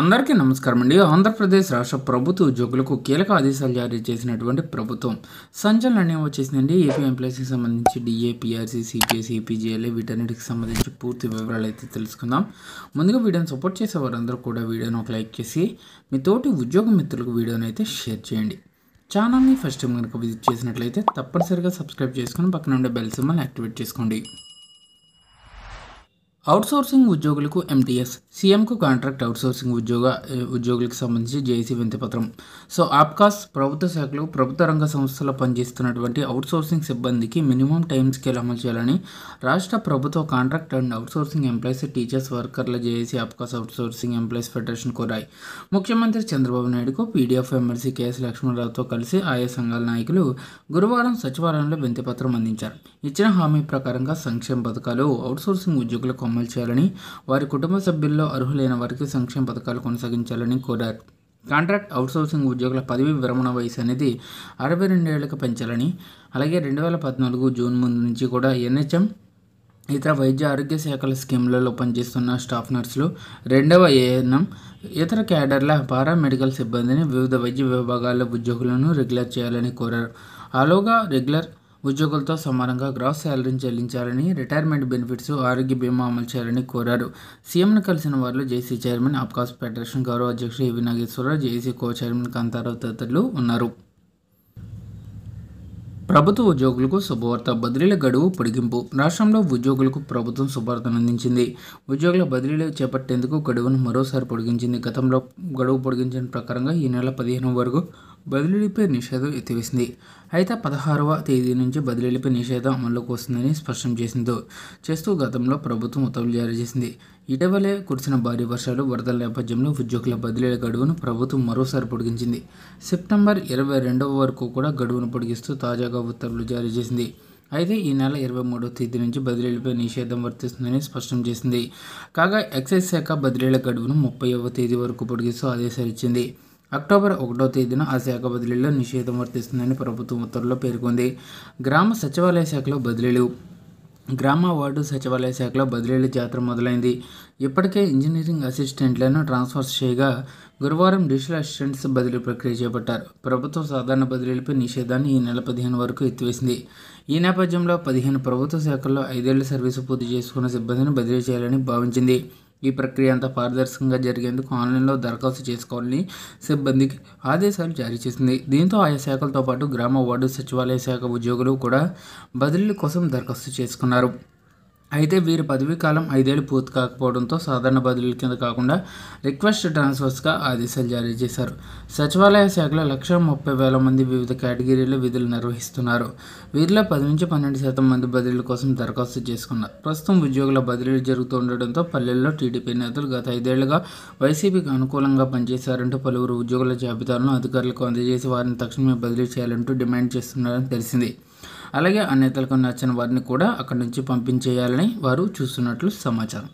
అందరికీ నమస్కారం అండి. ఆంధ్రప్రదేశ్ రాష్ట్ర ప్రభుత్వ ఉద్యోగులకు కీలక ఆదేశాలు జారీ చేసినటువంటి ప్రభుత్వం సంచలనం వచ్చేసిందండి. ఏపీ ఎంప్లాయీస్కి సంబంధించి డిఏ, పిఆర్సీ, సిపిఎస్, ఈపీజీఎల్ఏ వీటన్నిటికి సంబంధించి పూర్తి వివరాలు అయితే తెలుసుకుందాం. ముందుగా వీడియోని సపోర్ట్ చేసే వారందరూ కూడా వీడియోని ఒక లైక్ చేసి మీ తోటి ఉద్యోగ మిత్రులకు వీడియోని అయితే షేర్ చేయండి. ఛానల్ని ఫస్ట్ టైం కనుక విజిట్ చేసినట్లయితే తప్పనిసరిగా సబ్స్క్రైబ్ చేసుకుని పక్కన ఉండే బెల్ సింబల్ యాక్టివేట్ చేసుకోండి. అవుట్సోర్సింగ్ ఉద్యోగులకు ఎంటీఎస్, సీఎంకు కాంట్రాక్ట్ అవుట్సోర్సింగ్ ఉద్యోగులకు సంబంధించి జేఏసీ వినతిపత్రం. సో ఆప్కాస్ ప్రభుత్వ శాఖలు, ప్రభుత్వ రంగ సంస్థలో పనిచేస్తున్నటువంటి అవుట్సోర్సింగ్ సిబ్బందికి మినిమం టైం స్కేల్ అమలు చేయాలని రాష్ట్ర ప్రభుత్వ contract and outsourcing employees, teachers, వర్కర్ల JAC APCOS outsourcing employees federation కోరాయి. ముఖ్యమంత్రి చంద్రబాబు నాయుడుకు పీడీఎఫ్ ఎమ్మెల్సీ కేఎస్ లక్ష్మణరావుతో కలిసి ఆయా సంఘాల నాయకులు గురువారం సచివాలయంలో వినతిపత్రం అందించారు. ఇచ్చిన హామీ ప్రకారంగా సంక్షేమ పథకాలు అవుట్సోర్సింగ్ ఉద్యోగులకు అమలు చేయాలని, వారి కుటుంబ సభ్యుల్లో అర్హులైన వారికి సంక్షేమ పథకాలు కొనసాగించాలని కోరారు. కాంట్రాక్ట్ అవుట్సోర్సింగ్ ఉద్యోగుల పదవి విరమణ వయసు అనేది 62 ఏళ్లకు పెంచాలని, అలాగే 2014 జూన్ ముందు నుంచి కూడా ఎన్హెచ్ఎం, ఇతర వైద్య ఆరోగ్య శాఖల స్కీమ్లలో పనిచేస్తున్న స్టాఫ్ నర్సులు, 2వ ఏఎన్ఎం, ఇతర క్యాడర్ల పారామెడికల్ సిబ్బందిని వివిధ వైద్య విభాగాల ఉద్యోగులను రెగ్యులర్ చేయాలని కోరారు. ఆలోగా రెగ్యులర్ ఉద్యోగులతో సమానంగా గ్రాస్ శాలరీని చెల్లించాలని, రిటైర్మెంట్ బెనిఫిట్స్, ఆరోగ్య బీమా అమలు చేయాలని కోరారు. సీఎంను కలిసిన వారిలో జేసీ చైర్మన్, ఆప్కాస్ ఫెడరేషన్ గౌరవ అధ్యక్షుడు A V Nageswararao, JAC co chairman Kantarao తదితరులు ఉన్నారు. ప్రభుత్వ ఉద్యోగులకు శుభవార్త, బదిలీల గడువు పొడిగింపు. రాష్ట్రంలో ఉద్యోగులకు ప్రభుత్వం శుభవార్తను అందించింది. ఉద్యోగుల బదిలీలు చేపట్టేందుకు గడువును మరోసారి పొడిగించింది. గతంలో గడువు పొడిగించిన ప్రకారంగా ఈ నెల 15 వరకు బదిలీలపై నిషేధం ఎత్తివేసింది. అయితే 16వ తేదీ నుంచి బదిలీలపై నిషేధం అమల్లోకి వస్తుందని స్పష్టం చేస్తూ గతంలో ప్రభుత్వం ఉత్తర్వులు జారీ చేసింది. ఇటీవలే కురిసిన భారీ వర్షాలు, వరదల నేపథ్యంలో ఉద్యోగుల బదిలీల గడువును ప్రభుత్వం మరోసారి పొడిగించింది. సెప్టెంబర్ 22 వరకు కూడా గడువును పొడిగిస్తూ తాజాగా ఉత్తర్వులు జారీ చేసింది. అయితే ఈ నెల 23వ తేదీ నుంచి బదిలీలపై నిషేధం వర్తిస్తుందని స్పష్టం చేసింది. కాగా ఎక్సైజ్ శాఖ బదిలీల గడువును 30వ తేదీ వరకు పొడిగిస్తూ ఆదేశాలు ఇచ్చింది. అక్టోబర్ 1వ తేదీన ఆ శాఖ బదిలీలో నిషేధం వర్తిస్తుందని ప్రభుత్వం ఉత్తర్వుల్లో పేర్కొంది. గ్రామ సచివాలయ శాఖలో బదిలీలు. గ్రామ వార్డు సచివాలయ శాఖలో బదిలీల జాతర మొదలైంది. ఇప్పటికే ఇంజనీరింగ్ అసిస్టెంట్లను ట్రాన్స్ఫర్ చేయగా గురువారం డిజిటల్ అసిస్టెంట్స్ బదిలీ ప్రక్రియ చేపట్టారు. ప్రభుత్వ సాధారణ బదిలీలపై నిషేధాన్ని ఈ నెల 15 వరకు ఎత్తివేసింది. ఈ నేపథ్యంలో 15 ప్రభుత్వ శాఖల్లో 5 ఏళ్ల సర్వీసు పూర్తి చేసుకున్న సిబ్బందిని బదిలీ చేయాలని భావించింది. ఈ ప్రక్రియ అంతా పారదర్శకంగా జరిగేందుకు ఆన్లైన్లో దరఖాస్తు చేసుకోవాలని సిబ్బందికి ఆదేశాలు జారీ చేసింది. దీంతో ఆయా శాఖలతో పాటు గ్రామ వార్డు సచివాలయ శాఖ ఉద్యోగులు కూడా బదిలీల కోసం దరఖాస్తు చేసుకున్నారు. అయితే వీరి పదవీ కాలం 5 ఏళ్లు పూర్తి కాకపోవడంతో సాధారణ బదిలీల కింద కాకుండా రిక్వెస్ట్ ట్రాన్స్ఫర్స్గా ఆదేశాలు జారీ చేశారు. సచివాలయ శాఖలో 1,30,000 మంది వివిధ కేటగిరీల్లో విధులు నిర్వహిస్తున్నారు. వీరిలో 10 నుంచి 12% మంది బదిలీల కోసం దరఖాస్తు చేసుకున్నారు. ప్రస్తుతం ఉద్యోగుల బదిలీలు జరుగుతుండటంతో పల్లెల్లో టీడీపీ నేతలు గత 5 ఏళ్లుగా వైసీపీకి అనుకూలంగా పనిచేశారంటూ పలువురు ఉద్యోగుల జాబితాలను అధికారులకు అందజేసి వారిని తక్షణమే బదిలీ చేయాలంటూ డిమాండ్ చేస్తున్నారని తెలిసింది. అలాగే ఆ నేతలకు నచ్చిన వారిని కూడా అక్కడి నుంచి పంపించేయాలని వారు చూస్తున్నట్లు సమాచారం.